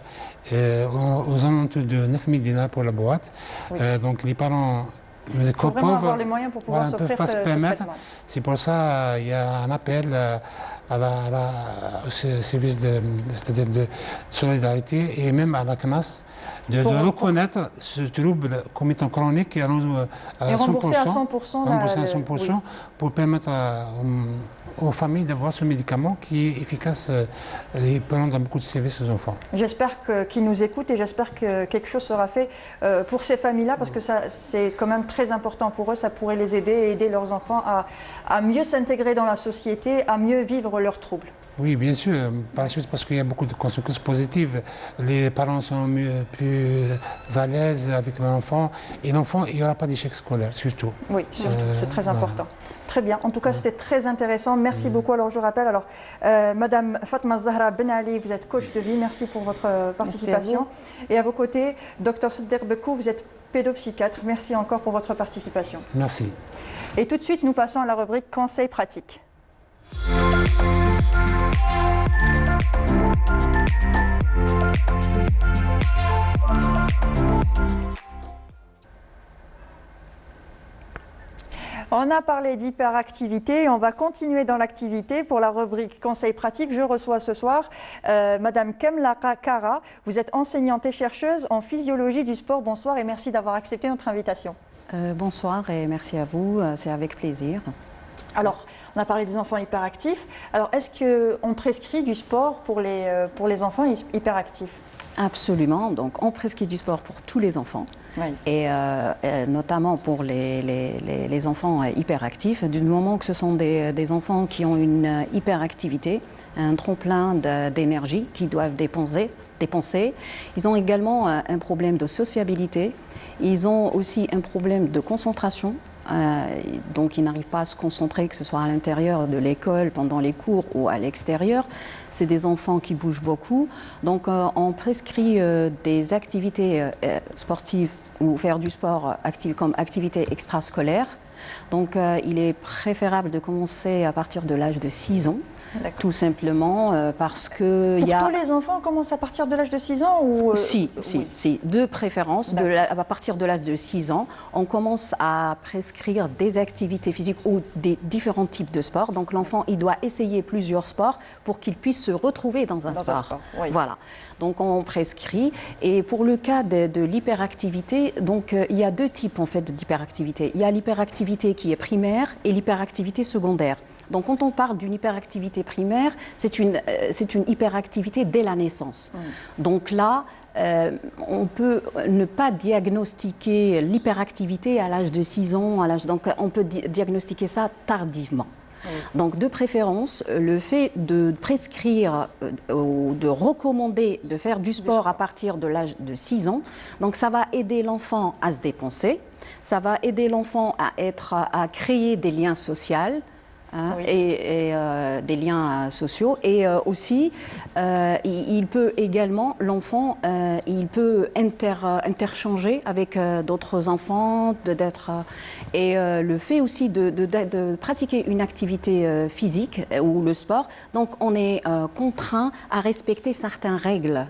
aux alentours de 9 000 dinars pour la boîte. Donc les parents... Il faut vraiment avoir les moyens pour pouvoir s'offrir ce traitement. C'est pour ça qu'il y a un appel au service de solidarité et même à la CNAS de reconnaître ce trouble comme étant chronique et rembourser à 100%, pour permettre aux familles d'avoir ce médicament qui est efficace et peut rendre beaucoup de services aux enfants. J'espère qu'ils nous écoutent et j'espère que quelque chose sera fait pour ces familles-là parce que c'est quand même très important pour eux, ça pourrait les aider et aider leurs enfants à mieux s'intégrer dans la société, à mieux vivre leurs troubles. Oui, bien sûr, par la suite parce qu'il y a beaucoup de conséquences positives. Les parents sont plus à l'aise avec l'enfant et l'enfant, il n'y aura pas d'échec scolaire, surtout. Oui, surtout, c'est très important. Très bien, en tout cas c'était très intéressant, merci beaucoup. Alors je rappelle, Madame Fatma Zahra Ben Ali, vous êtes coach de vie, merci pour votre participation. Et à vos côtés, Dr Siddiq Bekou, vous êtes pédopsychiatre, merci encore pour votre participation. Merci. Et tout de suite, nous passons à la rubrique conseils pratiques. On a parlé d'hyperactivité, on va continuer dans l'activité pour la rubrique conseils pratiques. Je reçois ce soir Madame Kemla Kara, vous êtes enseignante et chercheuse en physiologie du sport. Bonsoir et merci d'avoir accepté notre invitation. Bonsoir et merci à vous, c'est avec plaisir. Alors, on a parlé des enfants hyperactifs. Alors, est-ce qu'on prescrit du sport pour les enfants hyperactifs? Absolument. Donc, on prescrit du sport pour tous les enfants. Oui. Et notamment pour les enfants hyperactifs, du moment que ce sont des enfants qui ont une hyperactivité, un trop-plein d'énergie qu'ils doivent dépenser. Ils ont également un problème de sociabilité. Ils ont aussi un problème de concentration. Donc ils n'arrivent pas à se concentrer, que ce soit à l'intérieur de l'école, pendant les cours ou à l'extérieur. C'est des enfants qui bougent beaucoup. Donc on prescrit des activités sportives ou faire du sport comme activité extrascolaire. Donc il est préférable de commencer à partir de l'âge de 6 ans. Tout simplement parce que... Tous les enfants commencent à partir de l'âge de 6 ans ou Si, de préférence, à partir de l'âge de 6 ans, on commence à prescrire des activités physiques ou des différents types de sports. Donc l'enfant, il doit essayer plusieurs sports pour qu'il puisse se retrouver dans un sport. Oui. Voilà. Donc on prescrit. Et pour le cas de l'hyperactivité, donc il y a deux types en fait d'hyperactivité. Il y a l'hyperactivité qui est primaire et l'hyperactivité secondaire. Donc quand on parle d'une hyperactivité primaire, c'est une hyperactivité dès la naissance. Donc là, on peut ne pas diagnostiquer l'hyperactivité à l'âge de 6 ans, donc on peut diagnostiquer ça tardivement. Donc de préférence, le fait de prescrire ou de recommander de faire du sport à partir de l'âge de 6 ans, donc ça va aider l'enfant à se dépenser, ça va aider l'enfant à créer des liens sociaux, et des liens sociaux, et aussi il peut également, l'enfant, il peut interchanger avec d'autres enfants, et le fait aussi de pratiquer une activité physique ou le sport, donc on est contraint à respecter certaines règles.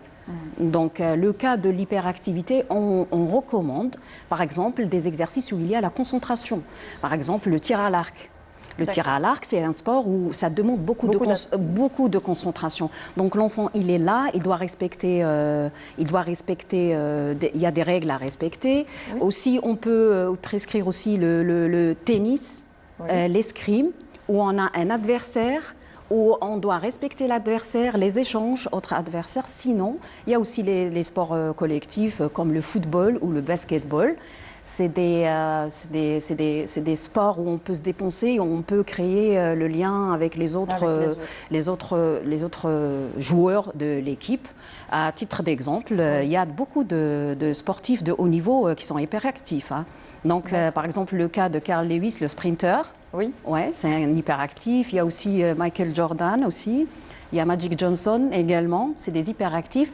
Donc, le cas de l'hyperactivité, on recommande, par exemple, des exercices où il y a la concentration. Par exemple, le tir à l'arc. Le tir à l'arc, c'est un sport où ça demande beaucoup de concentration. Donc l'enfant, il est là, il doit respecter, il y a des règles à respecter. Oui. Aussi, on peut prescrire aussi le tennis, l'escrime, où on a un adversaire, où on doit respecter l'adversaire, les échanges entre adversaires. Sinon, il y a aussi les sports collectifs comme le football ou le basketball. C'est des sports où on peut se dépenser, où on peut créer le lien avec les autres joueurs de l'équipe. À titre d'exemple, il y a beaucoup de sportifs de haut niveau qui sont hyperactifs. Donc, par exemple, le cas de Carl Lewis, le sprinter. Oui. Ouais, c'est un hyperactif. Il y a aussi Michael Jordan aussi. Il y a Magic Johnson également. C'est des hyperactifs.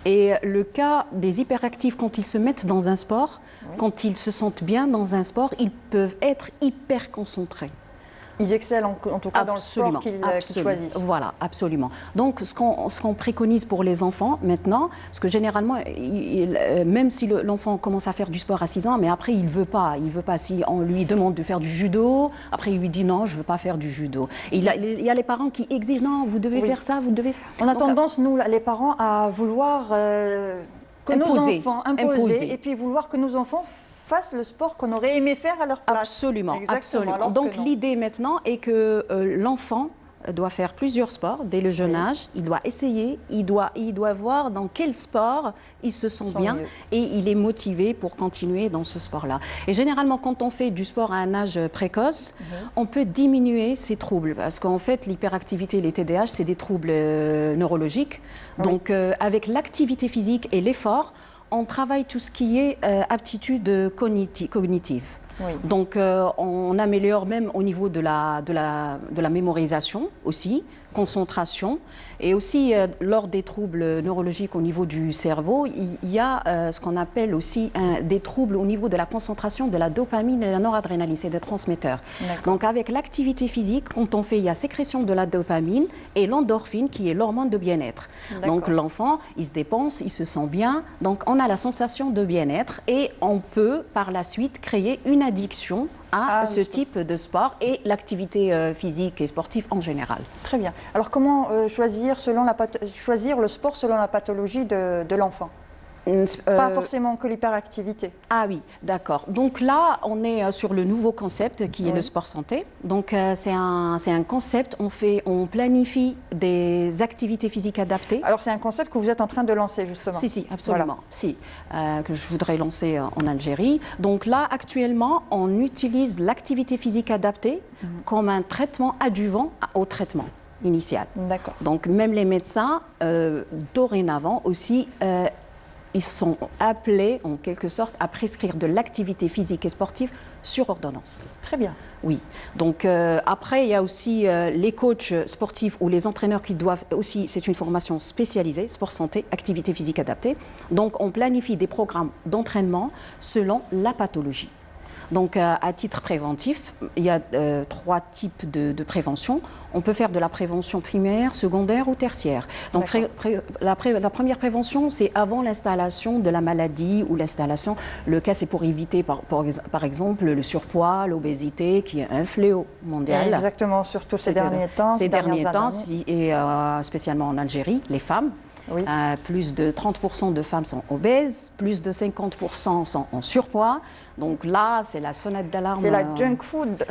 Et le cas des hyperactifs, quand ils se mettent dans un sport, quand ils se sentent bien dans un sport, ils peuvent être hyper concentrés. Ils excellent en tout cas dans le sport qu'ils choisissent. Voilà, absolument. Donc, ce qu'on préconise pour les enfants maintenant, parce que généralement, même si l'enfant commence à faire du sport à 6 ans, mais après, il veut pas. Si on lui demande de faire du judo, après, il lui dit non, je ne veux pas faire du judo. Et il y a les parents qui exigent, non, vous devez faire ça, vous devez... On a tendance, nous, les parents, à vouloir que nos enfants imposer, et puis vouloir que nos enfants fassent le sport qu'on aurait aimé faire à leur place. Absolument, absolument. Donc l'idée maintenant est que l'enfant doit faire plusieurs sports dès le jeune âge. Il doit essayer, il doit voir dans quel sport il se sent bien et il est motivé pour continuer dans ce sport-là. Et généralement, quand on fait du sport à un âge précoce, on peut diminuer ces troubles parce qu'en fait, l'hyperactivité et les TDAH, c'est des troubles neurologiques. Donc avec l'activité physique et l'effort, on travaille tout ce qui est aptitude cognitive. Donc, on améliore même au niveau de la mémorisation aussi, concentration. Et aussi, lors des troubles neurologiques au niveau du cerveau, il y a ce qu'on appelle aussi des troubles au niveau de la concentration de la dopamine et de la noradrénaline, c'est des transmetteurs. Donc, avec l'activité physique, quand on fait, il y a sécrétion de la dopamine et l'endorphine qui est l'hormone de bien-être. Donc, l'enfant, il se dépense, il se sent bien. Donc, on a la sensation de bien-être et on peut, par la suite, créer une addiction à ce type de sport et l'activité physique et sportive en général. Très bien. Alors comment choisir le sport selon la pathologie de l'enfant? Pas forcément que l'hyperactivité. Ah oui, d'accord. Donc là, on est sur le nouveau concept qui est le sport santé. Donc c'est un concept, on planifie des activités physiques adaptées. Alors c'est un concept que vous êtes en train de lancer justement. Si, absolument. Voilà. Que je voudrais lancer en Algérie. Donc là, actuellement, on utilise l'activité physique adaptée comme un traitement adjuvant au traitement initial. D'accord. Donc même les médecins, dorénavant aussi, ils sont appelés, en quelque sorte, à prescrire de l'activité physique et sportive sur ordonnance. Très bien. Oui. Donc, après, il y a aussi les coachs sportifs ou les entraîneurs qui doivent aussi, c'est une formation spécialisée, sport santé, activité physique adaptée. Donc, on planifie des programmes d'entraînement selon la pathologie. Donc, à titre préventif, il y a 3 types de prévention. On peut faire de la prévention primaire, secondaire ou tertiaire. Donc, la première prévention, c'est avant l'installation de la maladie ou l'installation. Le cas, c'est pour éviter, par exemple, le surpoids, l'obésité, qui est un fléau mondial. Exactement, surtout ces derniers temps. Et spécialement en Algérie, les femmes. Oui. Plus de 30% de femmes sont obèses, plus de 50% sont en surpoids. Donc là, c'est la sonnette d'alarme. C'est la junk food.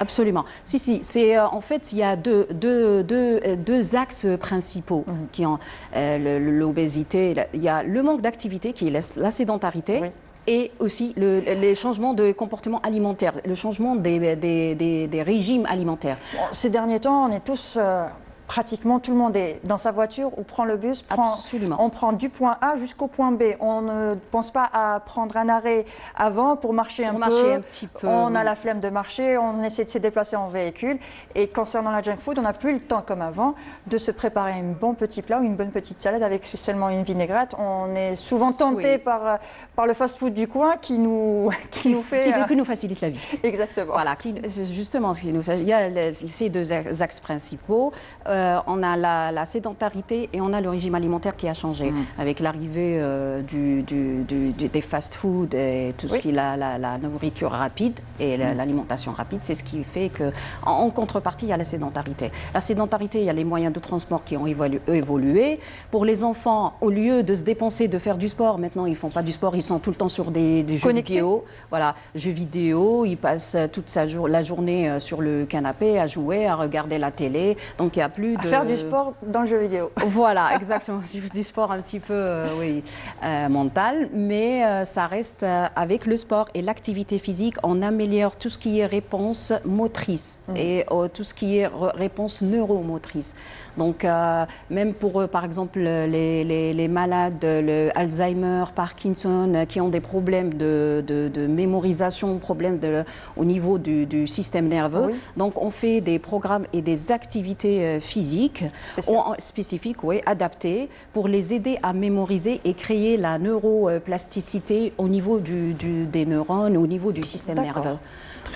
Absolument. C'est en fait, il y a deux axes principaux qui ont l'obésité. Il y a le manque d'activité, qui est la sédentarité. Oui. Et aussi les changements de comportement alimentaire, le changement des régimes alimentaires. Bon, ces derniers temps, on est tous... Pratiquement tout le monde est dans sa voiture ou prend le bus. On prend du point A jusqu'au point B. On ne pense pas à prendre un arrêt avant pour marcher un petit peu. On a la flemme de marcher, on essaie de se déplacer en véhicule. Et concernant la junk food, on n'a plus le temps comme avant de se préparer un bon petit plat ou une bonne petite salade avec seulement une vinaigrette. On est souvent tenté par le fast-food du coin qui nous facilite la vie. Exactement. Voilà, justement, il y a ces 2 axes principaux. On a la sédentarité et on a le régime alimentaire qui a changé avec l'arrivée des fast-food et tout ce qui est la nourriture rapide et l'alimentation rapide. C'est ce qui fait qu'en contrepartie, il y a la sédentarité. La sédentarité, il y a les moyens de transport qui ont évolué. Pour les enfants, au lieu de se dépenser, de faire du sport, maintenant, ils ne font pas du sport, ils sont tout le temps sur des jeux vidéo. Voilà, jeux vidéo, ils passent toute la journée sur le canapé à jouer, à regarder la télé. Donc, il y a plus plus de... Faire du sport dans le jeu vidéo. Voilà, exactement, du sport un petit peu mental, mais ça reste avec le sport et l'activité physique, on améliore tout ce qui est réponse motrice et tout ce qui est réponse neuromotrice. Donc, même pour, par exemple, les malades, le Alzheimer, Parkinson, qui ont des problèmes de mémorisation, problèmes au niveau du système nerveux. Oui. Donc, on fait des programmes et des activités physiques spécifiques, adaptées, pour les aider à mémoriser et créer la neuroplasticité au niveau des neurones, au niveau du système nerveux.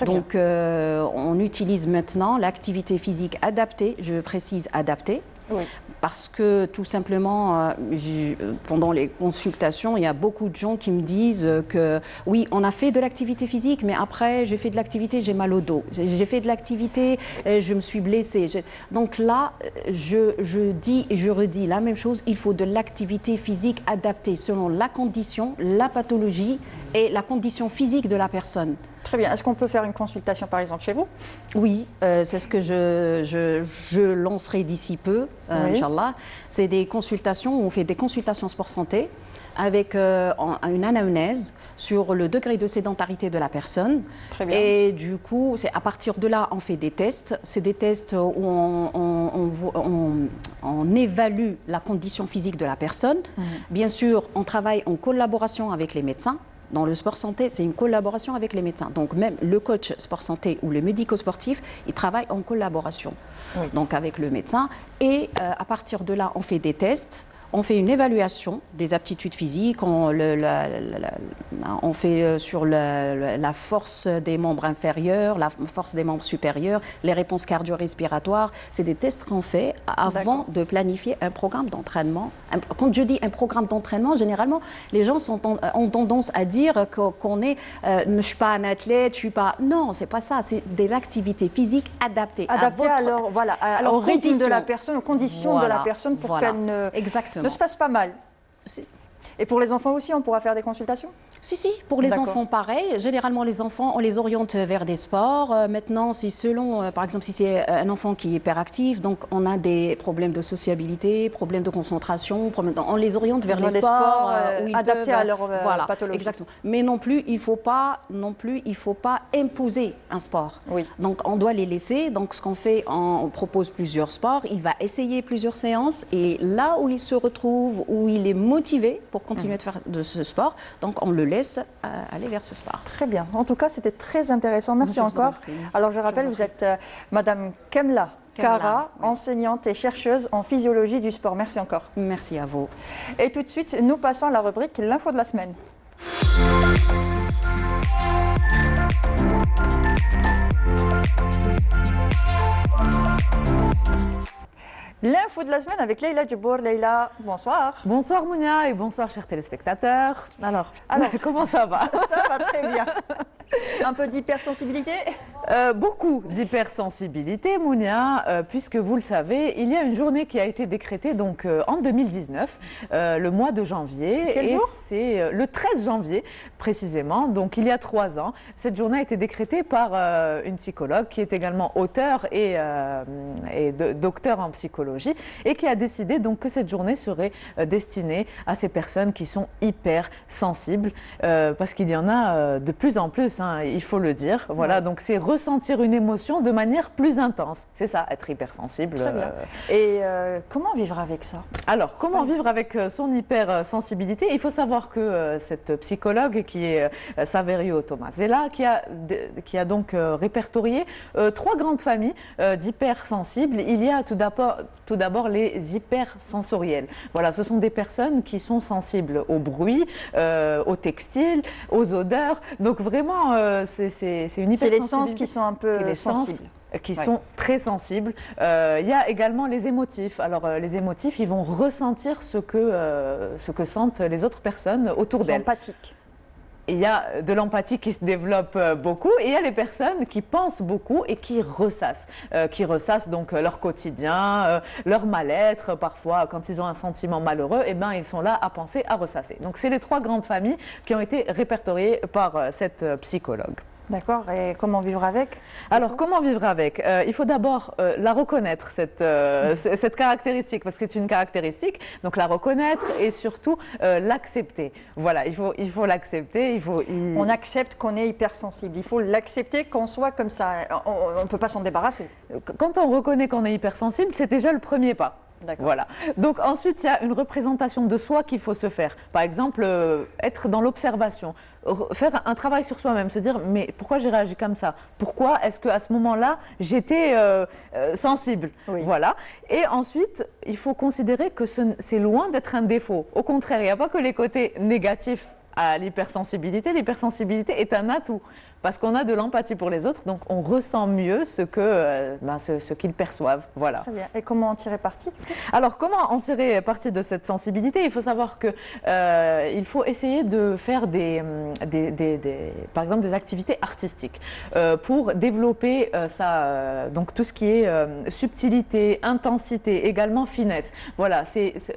Donc, on utilise maintenant l'activité physique adaptée, je précise adaptée, parce que tout simplement, pendant les consultations, il y a beaucoup de gens qui me disent que oui, on a fait de l'activité physique, mais après, j'ai fait de l'activité, j'ai mal au dos. J'ai fait de l'activité, je me suis blessée. Donc là, je dis et je redis la même chose, il faut de l'activité physique adaptée selon la condition, la pathologie et la condition physique de la personne. Très bien. Est-ce qu'on peut faire une consultation, par exemple, chez vous? Oui, c'est ce que je lancerai d'ici peu, Inch'Allah. C'est des consultations, on fait des consultations sport santé avec une anamnèse sur le degré de sédentarité de la personne. Très bien. Et du coup, à partir de là, on fait des tests. C'est des tests où on évalue la condition physique de la personne. Bien sûr, on travaille en collaboration avec les médecins. Dans le sport santé, c'est une collaboration avec les médecins. Donc même le coach sport santé ou le médico-sportif, il travaille en collaboration donc avec le médecin. Et à partir de là, on fait des tests. On fait une évaluation des aptitudes physiques, on fait sur la force des membres inférieurs, la force des membres supérieurs, les réponses cardio-respiratoires. C'est des tests qu'on fait avant de planifier un programme d'entraînement. Quand je dis un programme d'entraînement, généralement, les gens ont tendance à dire qu'on est je ne suis pas un athlète, je suis pas... Non, c'est pas ça, c'est de l'activité physique adaptée. Adaptée aux rythme de la personne, aux conditions de la personne pour qu'elle ne... Exactement. Ne se passe pas mal. Et pour les enfants aussi, on pourra faire des consultations? Si, pour les enfants, pareil. Généralement, les enfants, on les oriente vers des sports. Maintenant, c'est selon, par exemple, si c'est un enfant qui est hyperactif, donc on a des problèmes de sociabilité, problèmes de concentration, on les oriente vers les sports adaptés à leur pathologie. Exactement. Mais non plus, il faut pas imposer un sport. Donc, on doit les laisser. Donc, ce qu'on fait, on propose plusieurs sports. Il va essayer plusieurs séances et là où il se retrouve, où il est motivé pour continuer de faire de ce sport, donc on le laisse aller vers ce sport. Très bien. En tout cas, c'était très intéressant. Merci encore. Alors, je rappelle, vous êtes Madame Kemla Kara, enseignante et chercheuse en physiologie du sport. Merci encore. Merci à vous. Et tout de suite, nous passons à la rubrique L'info de la semaine. L'info de la semaine avec Leïla Djibour. Leïla, bonsoir. Bonsoir Mounia et bonsoir chers téléspectateurs. Alors comment ça va? Ça va très bien. Un peu d'hypersensibilité? Beaucoup d'hypersensibilité, Mounia, puisque vous le savez, il y a une journée qui a été décrétée donc, en 2019, le mois de janvier. Quel jour? C'est le 13 janvier précisément, donc il y a 3 ans. Cette journée a été décrétée par une psychologue qui est également auteure et docteur en psychologie et qui a décidé donc que cette journée serait destinée à ces personnes qui sont hypersensibles, parce qu'il y en a de plus en plus. Il faut le dire. Voilà, donc c'est ressentir une émotion de manière plus intense. C'est ça, être hypersensible. Très bien. Et comment vivre avec ça? Alors, comment vivre avec son hypersensibilité? Il faut savoir que cette psychologue qui est Saverio Tomasella, qui a donc répertorié 3 grandes familles d'hypersensibles. Il y a tout d'abord les hypersensoriels. Voilà, ce sont des personnes qui sont sensibles au bruit, au textile, aux odeurs. Donc vraiment, c'est une hypersensibilité. C'est les sens qui sont un peu sensibles. Qui sont très sensibles. Il y a également les émotifs. Alors les émotifs, ils vont ressentir ce que sentent les autres personnes autour d'elles. Ils sont empathiques. Il y a de l'empathie qui se développe beaucoup et il y a les personnes qui pensent beaucoup et qui ressassent donc leur quotidien, leur mal-être. Parfois, quand ils ont un sentiment malheureux, eh ben, ils sont là à penser, à ressasser. Donc, c'est les 3 grandes familles qui ont été répertoriées par cette psychologue. D'accord, et comment vivre avec? Alors, comment vivre avec? Il faut d'abord la reconnaître, cette caractéristique, parce que c'est une caractéristique, donc la reconnaître et surtout l'accepter. Voilà, il faut l'accepter. On accepte qu'on est hypersensible, il faut l'accepter qu'on soit comme ça, on ne peut pas s'en débarrasser. Quand on reconnaît qu'on est hypersensible, c'est déjà le premier pas. Voilà. Donc ensuite, il y a une représentation de soi qu'il faut se faire. Par exemple, être dans l'observation, faire un travail sur soi-même, se dire mais pourquoi j'ai réagi comme ça? Pourquoi est-ce qu'à ce moment-là, j'étais sensible? Voilà. Et ensuite, il faut considérer que c'est loin d'être un défaut. Au contraire, il n'y a pas que les côtés négatifs à l'hypersensibilité. L'hypersensibilité est un atout parce qu'on a de l'empathie pour les autres, donc on ressent mieux ce qu'ils perçoivent. Voilà. Très bien. Et comment en tirer parti? Alors, comment en tirer parti de cette sensibilité? Il faut savoir que il faut essayer de faire par exemple des activités artistiques pour développer donc tout ce qui est subtilité, intensité, également finesse. Voilà,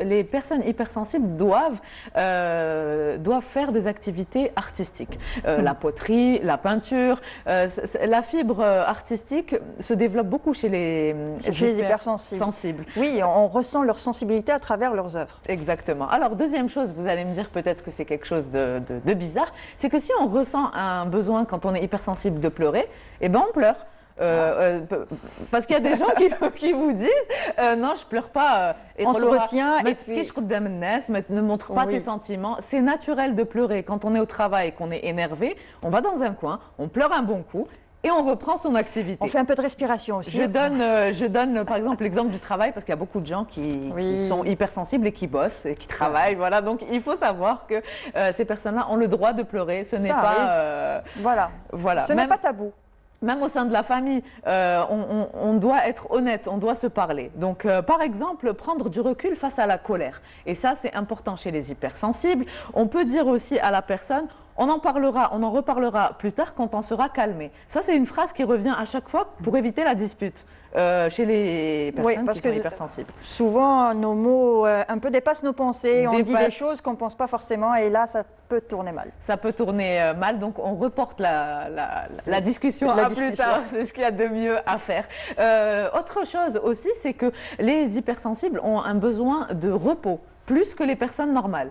les personnes hypersensibles doivent faire des activités artistiques. La poterie, la peinture, la fibre artistique se développe beaucoup chez les hypersensibles. Oui, on ressent leur sensibilité à travers leurs œuvres. Exactement. Alors, deuxième chose, vous allez me dire peut-être que c'est quelque chose de bizarre, c'est que si on ressent un besoin quand on est hypersensible de pleurer, eh ben on pleure. Parce qu'il y a des gens qui vous disent non, je pleure pas. On se retient et puis ne montre pas tes sentiments. C'est naturel de pleurer. Quand on est au travail et qu'on est énervé, on va dans un coin, on pleure un bon coup et on reprend son activité. On fait un peu de respiration aussi. Je donne par exemple l'exemple du travail parce qu'il y a beaucoup de gens qui sont hypersensibles et qui bossent et qui travaillent. Voilà, donc il faut savoir que ces personnes-là ont le droit de pleurer. Ce n'est pas voilà. Ce n'est pas tabou. Même au sein de la famille, on doit être honnête, on doit se parler. Donc, par exemple, prendre du recul face à la colère. Et ça, c'est important chez les hypersensibles. On peut dire aussi à la personne, on en reparlera plus tard quand on sera calmé. Ça, c'est une phrase qui revient à chaque fois pour éviter la dispute chez les personnes qui sont hypersensibles. Souvent, nos mots un peu dépassent nos pensées. On dit des choses qu'on ne pense pas forcément et là, ça peut tourner mal. Ça peut tourner mal, donc on reporte la discussion à plus tard. C'est ce qu'il y a de mieux à faire. Autre chose aussi, c'est que les hypersensibles ont un besoin de repos. Plus que les personnes normales,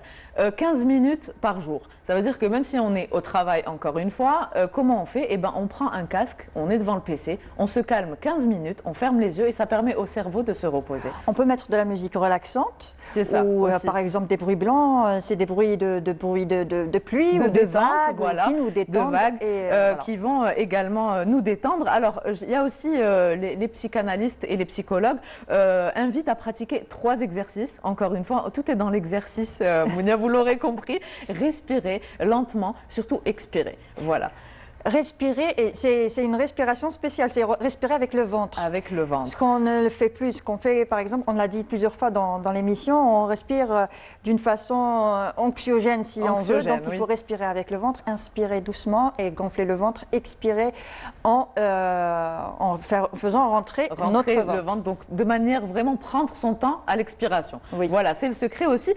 15 minutes par jour. Ça veut dire que même si on est au travail, encore une fois, comment on fait? Eh ben, on prend un casque, on est devant le PC, on se calme 15 minutes, on ferme les yeux et ça permet au cerveau de se reposer. On peut mettre de la musique relaxante. C'est ça. Ou par exemple des bruits blancs, c'est des bruits de pluie ou de vagues, qui nous détendent. Qui vont également nous détendre. Alors, il y a aussi les psychanalystes et les psychologues invitent à pratiquer 3 exercices. Encore une fois, tout est dans l'exercice, Mounia, vous l'aurez compris. Respirer lentement, surtout expirer. Voilà. Respirer, c'est une respiration spéciale, c'est respirer avec le ventre. Avec le ventre. Ce qu'on ne le fait plus, ce qu'on fait par exemple, on l'a dit plusieurs fois dans l'émission, on respire d'une faison anxiogène si on veut, donc il faut respirer avec le ventre, inspirer doucement et gonfler le ventre, expirer en faisant rentrer notre ventre. Le ventre, donc de manière vraiment prendre son temps à l'expiration. Voilà, c'est le secret aussi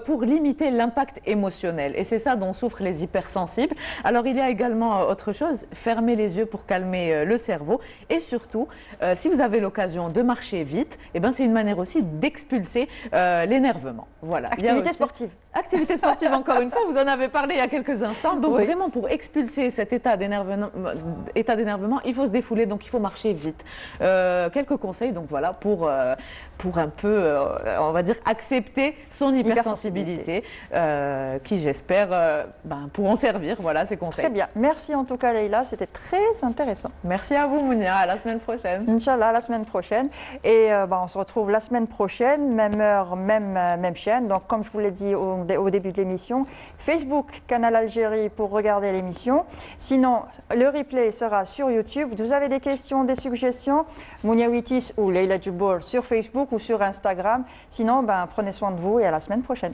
pour limiter l'impact émotionnel et c'est ça dont souffrent les hypersensibles. Alors il y a également autre chose, fermez les yeux pour calmer le cerveau et surtout, si vous avez l'occasion de marcher vite, eh ben, c'est une manière aussi d'expulser l'énervement. Voilà. Activité sportive. Activité sportive, encore une fois, vous en avez parlé il y a quelques instants. Donc vraiment, pour expulser cet état d'énervement, il faut se défouler, donc il faut marcher vite. Quelques conseils, donc voilà, pour un peu, on va dire, accepter son hypersensibilité, qui j'espère pourront servir, voilà, ces conseils. Très bien. Merci en tout cas, Leïla, c'était très intéressant. Merci à vous, Mounia, à la semaine prochaine. Inch'Allah, la semaine prochaine. Et on se retrouve la semaine prochaine, même heure, même chaîne. Donc, comme je vous l'ai dit au début de l'émission, Facebook, Canal Algérie pour regarder l'émission. Sinon, le replay sera sur YouTube. Vous avez des questions, des suggestions, Mounia Witis ou Leïla Djibour sur Facebook ou sur Instagram. Sinon, prenez soin de vous et à la semaine prochaine.